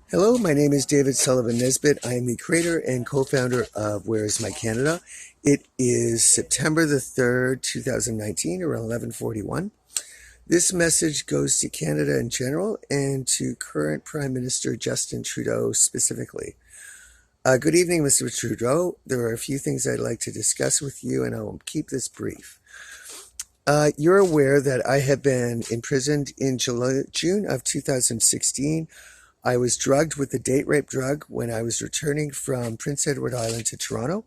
Hello, my name is David Sullivan Nesbitt. I am the creator and co-founder of Where Is My Canada. It is September the 3rd, 2019, around 11:41. This message goes to Canada in general and to current Prime Minister Justin Trudeau specifically. Good evening, Mr. Trudeau. There are a few things I'd like to discuss with you, and I will keep this brief. You're aware that I have been imprisoned in June of 2016. I was drugged with the date rape drug when I was returning from Prince Edward Island to Toronto.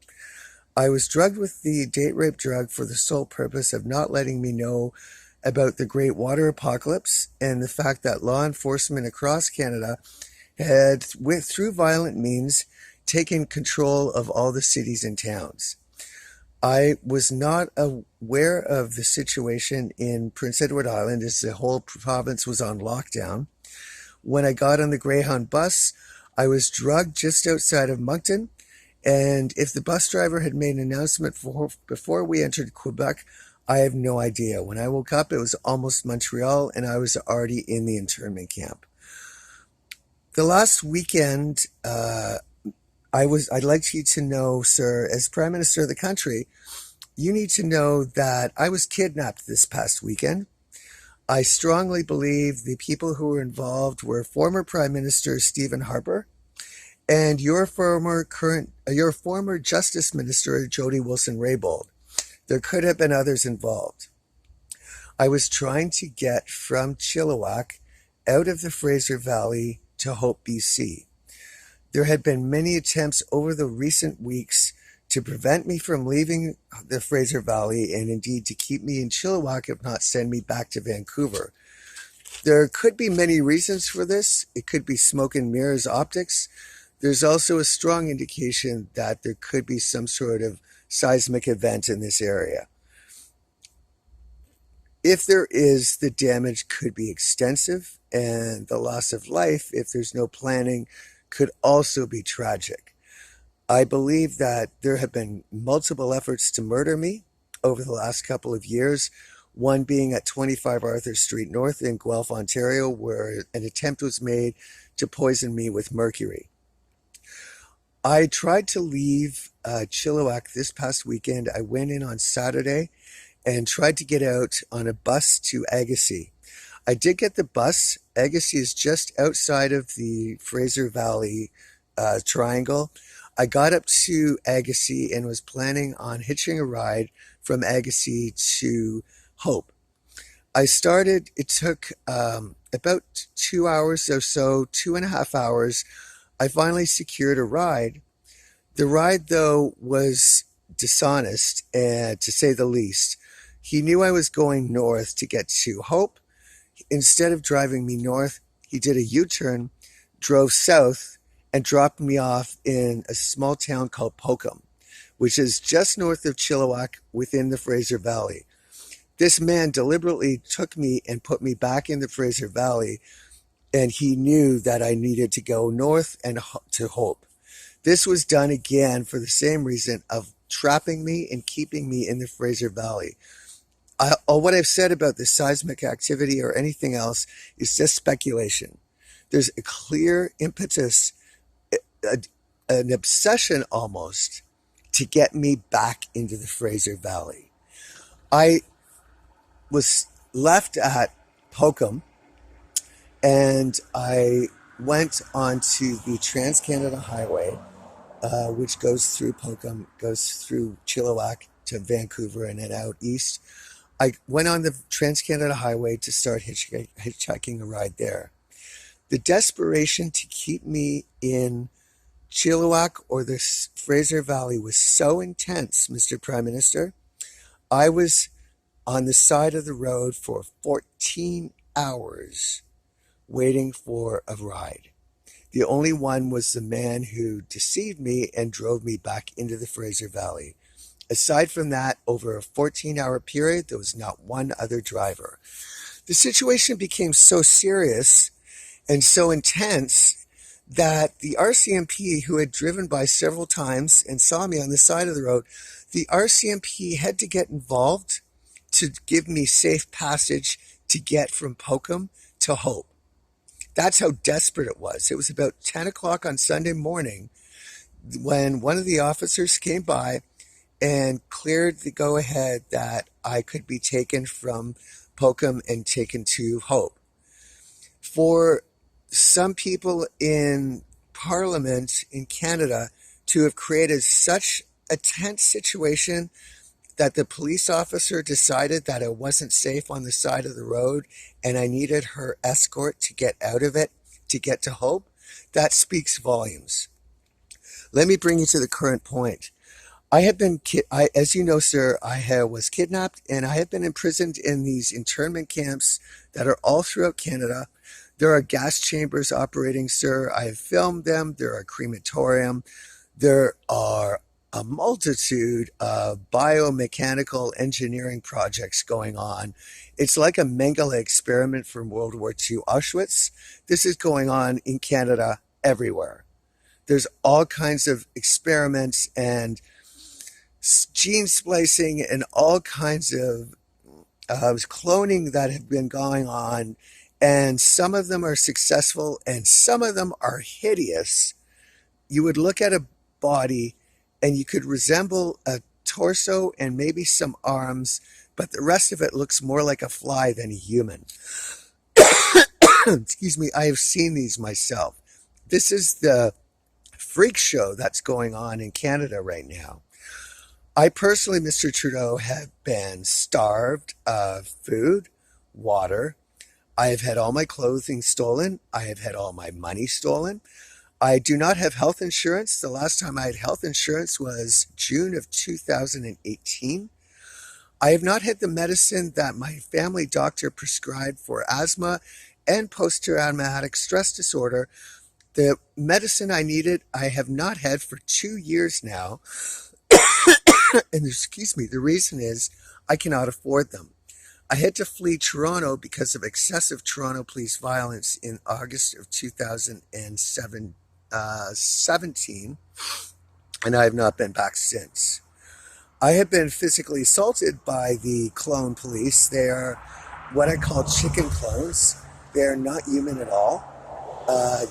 I was drugged with the date rape drug for the sole purpose of not letting me know about the Great Water Apocalypse and the fact that law enforcement across Canada had, through violent means, taken control of all the cities and towns. I was not aware of the situation in Prince Edward Island as the whole province was on lockdown. When I got on the Greyhound bus, I was drugged just outside of Moncton, and if the bus driver had made an announcement before we entered Quebec, I have no idea. When I woke up, it was almost Montreal, and I was already in the internment camp. The last weekend, I'd like you to know, sir, as Prime Minister of the country, you need to know that I was kidnapped this past weekend. I strongly believe the people who were involved were former Prime Minister Stephen Harper and your former Justice Minister Jody Wilson-Raybould. There could have been others involved. I was trying to get from Chilliwack out of the Fraser Valley to Hope, BC. There had been many attempts over the recent weeks to prevent me from leaving the Fraser Valley and indeed to keep me in Chilliwack, if not send me back to Vancouver. There could be many reasons for this. It could be smoke and mirrors optics. There's also a strong indication that there could be some sort of seismic event in this area. If there is, the damage could be extensive, and the loss of life, if there's no planning, could also be tragic. I believe that there have been multiple efforts to murder me over the last couple of years, one being at 25 Arthur Street North in Guelph, Ontario, where an attempt was made to poison me with mercury. I tried to leave Chilliwack this past weekend. I went in on Saturday and tried to get out on a bus to Agassiz. I did get the bus. Agassiz is just outside of the Fraser Valley triangle. I got up to Agassiz and was planning on hitching a ride from Agassiz to Hope. It took about 2 hours or so, 2.5 hours. I finally secured a ride. The ride, though, was dishonest, to say the least. He knew I was going north to get to Hope. Instead of driving me north, he did a U-turn, drove south, and dropped me off in a small town called Pookum, which is just north of Chilliwack within the Fraser Valley. This man deliberately took me and put me back in the Fraser Valley, and he knew that I needed to go north and to Hope. This was done again for the same reason of trapping me and keeping me in the Fraser Valley. What I've said about the seismic activity or anything else is just speculation. There's a clear impetus, an obsession almost, to get me back into the Fraser Valley. I was left at Pookum and I went onto the Trans-Canada Highway, which goes through Pookum, goes through Chilliwack to Vancouver and then out east. I went on the Trans-Canada Highway to start hitchhiking a ride there. The desperation to keep me in Chilliwack or the Fraser Valley was so intense, Mr. Prime Minister. I was on the side of the road for 14 hours waiting for a ride. The only one was the man who deceived me and drove me back into the Fraser Valley. Aside from that, over a 14-hour period, there was not one other driver. The situation became so serious and so intense that the RCMP, who had driven by several times and saw me on the side of the road, the RCMP had to get involved to give me safe passage to get from Pookum to Hope. That's how desperate it was. It was about 10 o'clock on Sunday morning when one of the officers came by and cleared the go ahead that I could be taken from Pookum and taken to Hope. For some people in Parliament in Canada to have created such a tense situation that the police officer decided that it wasn't safe on the side of the road and I needed her escort to get out of it to get to Hope, that speaks volumes. Let me bring you to the current point. I have been, as you know, sir, was kidnapped and I have been imprisoned in these internment camps that are all throughout Canada. There are gas chambers operating, sir. I have filmed them. There are crematorium. There are a multitude of biomechanical engineering projects going on. It's like a Mengele experiment from World War II Auschwitz. This is going on in Canada everywhere. There's all kinds of experiments and gene splicing and all kinds of cloning that have been going on. And some of them are successful and some of them are hideous. You would look at a body and you could resemble a torso and maybe some arms, but the rest of it looks more like a fly than a human. Excuse me, I have seen these myself. This is the freak show that's going on in Canada right now. I personally, Mr. Trudeau, have been starved of food, water. I have had all my clothing stolen. I have had all my money stolen. I do not have health insurance. The last time I had health insurance was June of 2018. I have not had the medicine that my family doctor prescribed for asthma and post-traumatic stress disorder. The medicine I needed, I have not had for 2 years now. And excuse me, the reason is I cannot afford them. I had to flee Toronto because of excessive Toronto police violence in August of 2017, and I have not been back since. I have been physically assaulted by the clone police. They are what I call chicken clones. They are not human at all.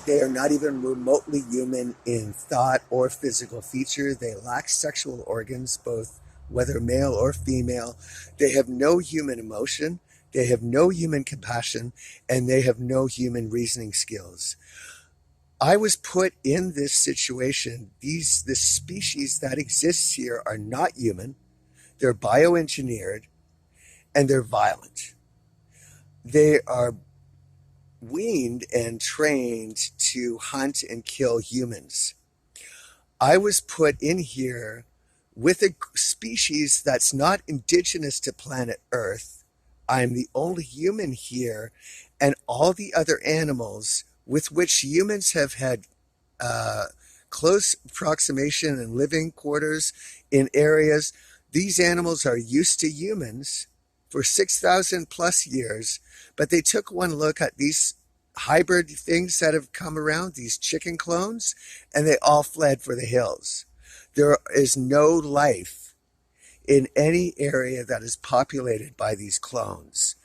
They are not even remotely human in thought or physical feature. They lack sexual organs, both whether male or female. They have no human emotion. They have no human compassion, and they have no human reasoning skills. I was put in this situation. The species that exists here are not human. They're bioengineered, and they're violent. They are weaned and trained to hunt and kill humans. I was put in here with a species that's not indigenous to planet Earth. I'm the only human here, and all the other animals with which humans have had close approximation and living quarters in areas, these animals are used to humans for 6,000 plus years, but they took one look at these hybrid things that have come around, these chicken clones, and they all fled for the hills. There is no life in any area that is populated by these clones.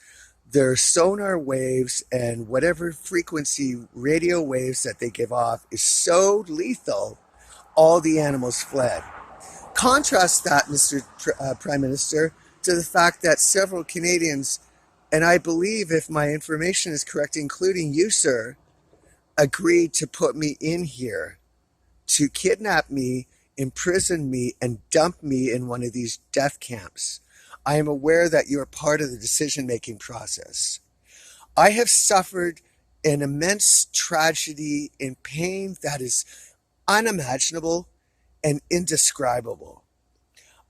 Their sonar waves and whatever frequency radio waves that they give off is so lethal, all the animals fled. Contrast that, Mr. Prime Minister, to the fact that several Canadians, and I believe if my information is correct, including you, sir, agreed to put me in here, to kidnap me, imprison me, and dump me in one of these death camps. I am aware that you are part of the decision-making process. I have suffered an immense tragedy and pain that is unimaginable and indescribable.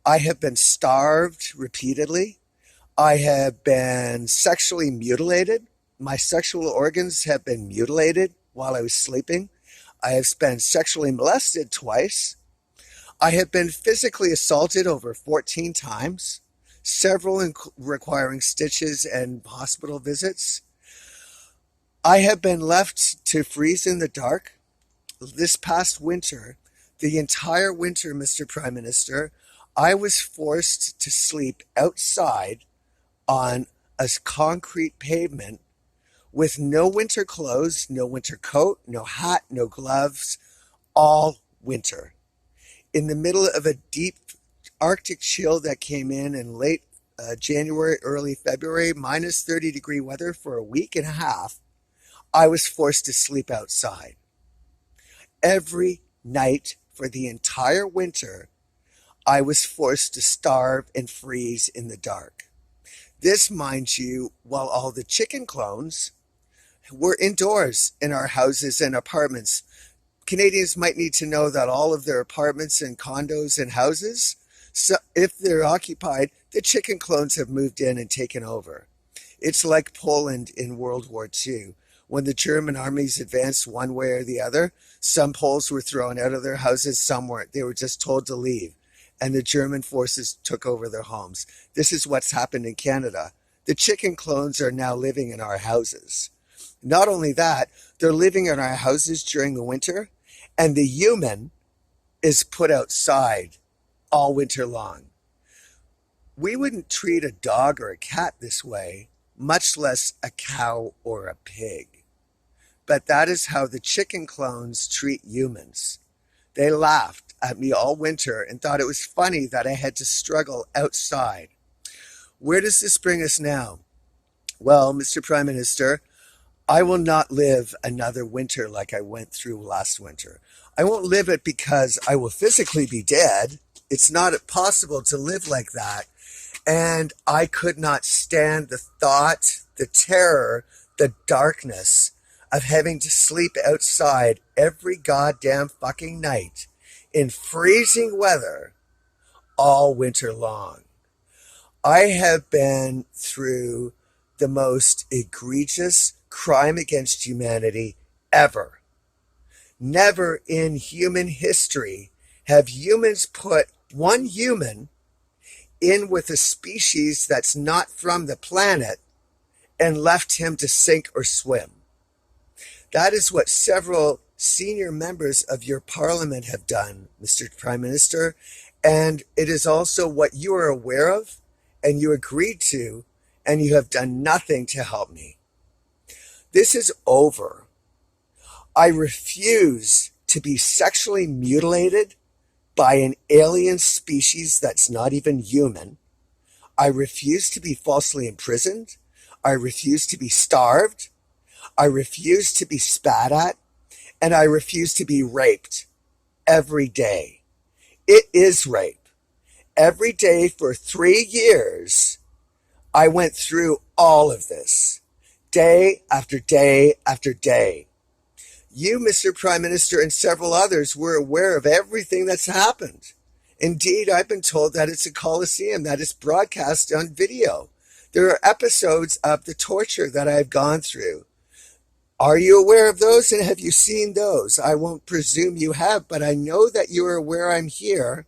I have been starved repeatedly. I have been sexually mutilated. My sexual organs have been mutilated while I was sleeping. I have been sexually molested twice. I have been physically assaulted over 14 times, several requiring stitches and hospital visits. I have been left to freeze in the dark. This past winter, the entire winter, Mr. Prime Minister, I was forced to sleep outside on a concrete pavement with no winter clothes, no winter coat, no hat, no gloves, all winter. In the middle of a deep Arctic chill that came in late January, early February, minus 30-degree weather for a week and a half, I was forced to sleep outside. Every night for the entire winter, I was forced to starve and freeze in the dark. This, mind you, while all the chicken clones were indoors in our houses and apartments. Canadians might need to know that all of their apartments and condos and houses, so if they're occupied, the chicken clones have moved in and taken over. It's like Poland in World War II. When the German armies advanced one way or the other, some Poles were thrown out of their houses, some weren't. They were just told to leave, and the German forces took over their homes. This is what's happened in Canada. The chicken clones are now living in our houses. Not only that, they're living in our houses during the winter, and the human is put outside all winter long. We wouldn't treat a dog or a cat this way, much less a cow or a pig. But that is how the chicken clones treat humans. They laughed at me all winter and thought it was funny that I had to struggle outside. Where does this bring us now? Well, Mr. Prime Minister, I will not live another winter like I went through last winter. I won't live it because I will physically be dead. It's not possible to live like that. And I could not stand the thought, the terror, the darkness of having to sleep outside every goddamn fucking night in freezing weather all winter long. I have been through the most egregious crime against humanity ever. Never in human history have humans put one human in with a species that's not from the planet and left him to sink or swim. That is what several senior members of your parliament have done, Mr. Prime Minister, and it is also what you are aware of and you agreed to, and you have done nothing to help me. This is over. I refuse to be sexually mutilated by an alien species that's not even human. I refuse to be falsely imprisoned. I refuse to be starved. I refuse to be spat at. And I refuse to be raped every day. It is rape. Every day for 3 years, I went through all of this. Day after day after day. You, Mr. Prime Minister, and several others were aware of everything that's happened. Indeed, I've been told that it's a coliseum that is broadcast on video. There are episodes of the torture that I've gone through. Are you aware of those, and have you seen those? I won't presume you have, but I know that you are aware I'm here.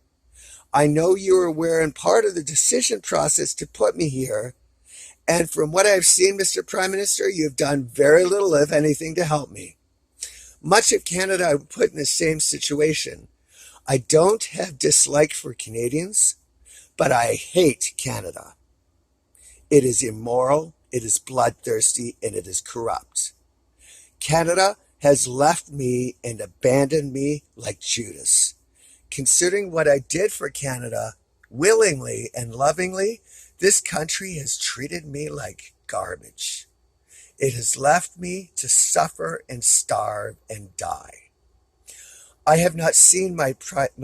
I know you are aware and part of the decision process to put me here. And from what I've seen, Mr. Prime Minister, you've done very little, if anything, to help me. Much of Canada I would put in the same situation. I don't have dislike for Canadians, but I hate Canada. It is immoral, it is bloodthirsty, and it is corrupt. Canada has left me and abandoned me like Judas. Considering what I did for Canada, willingly and lovingly, this country has treated me like garbage. It has left me to suffer and starve and die. I have not seen my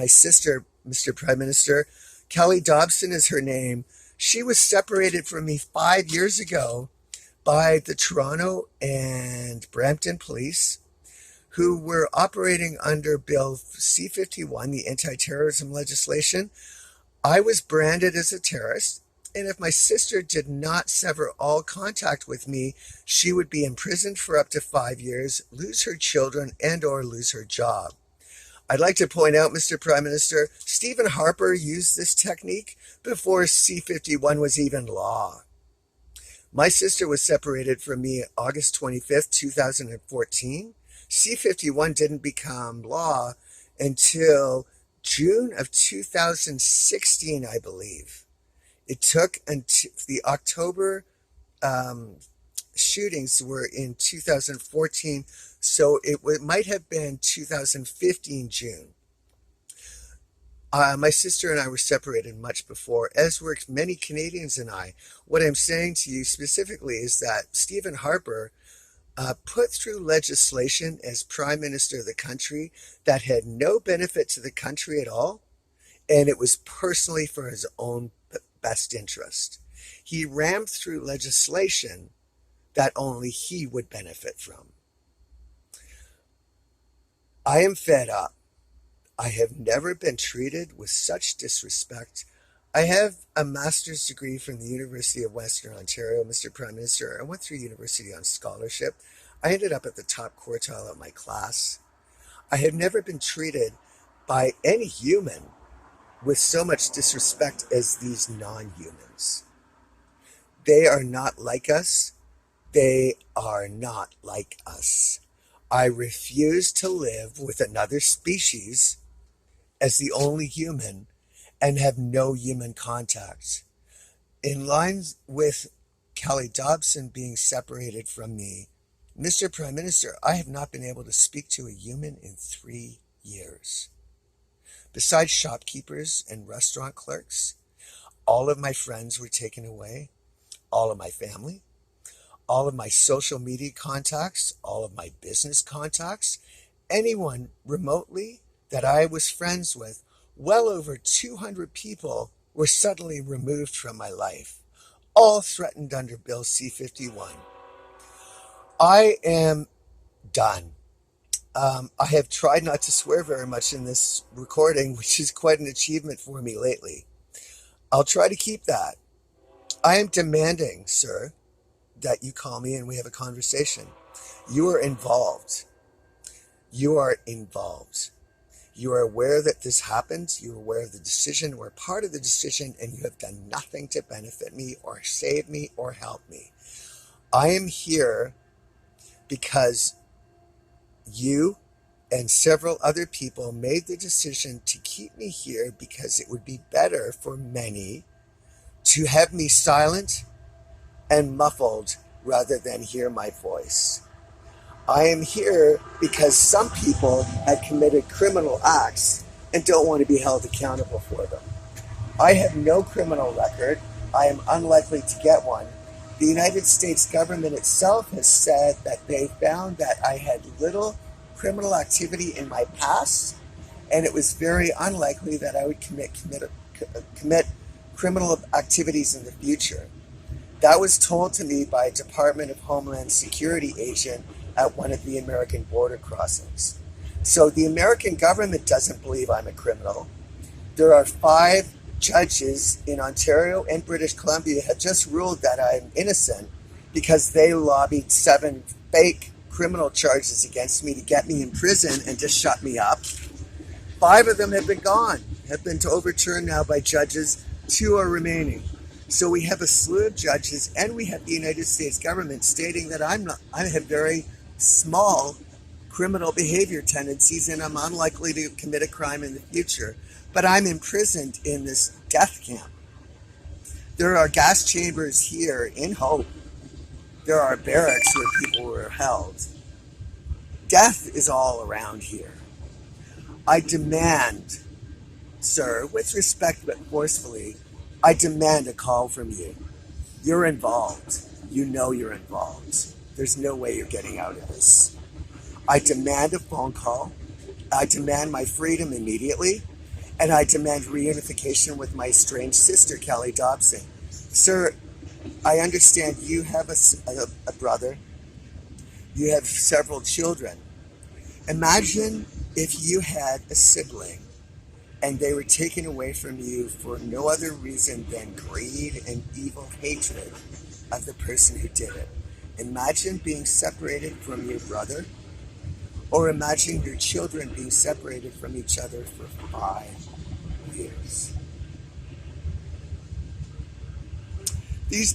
sister, Mr. Prime Minister. Kelly Dobson is her name. She was separated from me 5 years ago by the Toronto and Brampton police, who were operating under Bill C-51, the anti-terrorism legislation. I was branded as a terrorist, and if my sister did not sever all contact with me, she would be imprisoned for up to 5 years, lose her children, and or lose her job. I'd like to point out, Mr. Prime Minister, Stephen Harper used this technique before C-51 was even law. My sister was separated from me August 25th, 2014. C-51 didn't become law until June of 2016, I believe. It took until the October shootings were in 2014, so it might have been 2015 June. My sister and I were separated much before, as were many Canadians and I. What I'm saying to you specifically is that Stephen Harper put through legislation as Prime Minister of the country that had no benefit to the country at all, and it was personally for his own best interest. He rammed through legislation that only he would benefit from. I am fed up. I have never been treated with such disrespect. I have a master's degree from the University of Western Ontario, Mr. Prime Minister. I went through university on scholarship. I ended up at the top quartile of my class. I have never been treated by any human with so much disrespect as these non-humans. They are not like us. They are not like us. I refuse to live with another species as the only human and have no human contact. In line with Kelly Dobson being separated from me, Mr. Prime Minister, I have not been able to speak to a human in 3 years. Besides shopkeepers and restaurant clerks, all of my friends were taken away, all of my family, all of my social media contacts, all of my business contacts, anyone remotely that I was friends with, well over 200 people were suddenly removed from my life, all threatened under Bill C-51. I am done. I have tried not to swear very much in this recording, which is quite an achievement for me lately. I'll try to keep that. I am demanding, sir, that you call me and we have a conversation. You are involved. You are involved. You are aware that this happened. You are aware of the decision or part of the decision, and you have done nothing to benefit me or save me or help me. I am here because you and several other people made the decision to keep me here because it would be better for many to have me silent and muffled rather than hear my voice. I am here because some people had committed criminal acts and don't want to be held accountable for them. I have no criminal record. I am unlikely to get one. The United States government itself has said that they found that I had little criminal activity in my past, and it was very unlikely that I would commit criminal activities in the future. That was told to me by a Department of Homeland Security agent at one of the American border crossings. So the American government doesn't believe I'm a criminal. There are 5 judges in Ontario and British Columbia have just ruled that I'm innocent because they lobbied 7 fake criminal charges against me to get me in prison and to shut me up. 5 of them have been overturned now by judges. 2 are remaining. So we have a slew of judges, and we have the United States government stating that I have very small criminal behavior tendencies and I'm unlikely to commit a crime in the future. But I'm imprisoned in this death camp. There are gas chambers here in Hope. There are barracks where people were held. Death is all around here. I demand, sir, with respect but forcefully, I demand a call from you. You're involved. You know you're involved. There's no way you're getting out of this. I demand a phone call. I demand my freedom immediately. And I demand reunification with my estranged sister, Kelly Dobson. Sir, I understand you have a brother. You have several children. Imagine if you had a sibling and they were taken away from you for no other reason than greed and evil hatred of the person who did it. Imagine being separated from your brother, or imagine your children being separated from each other for 5 years. These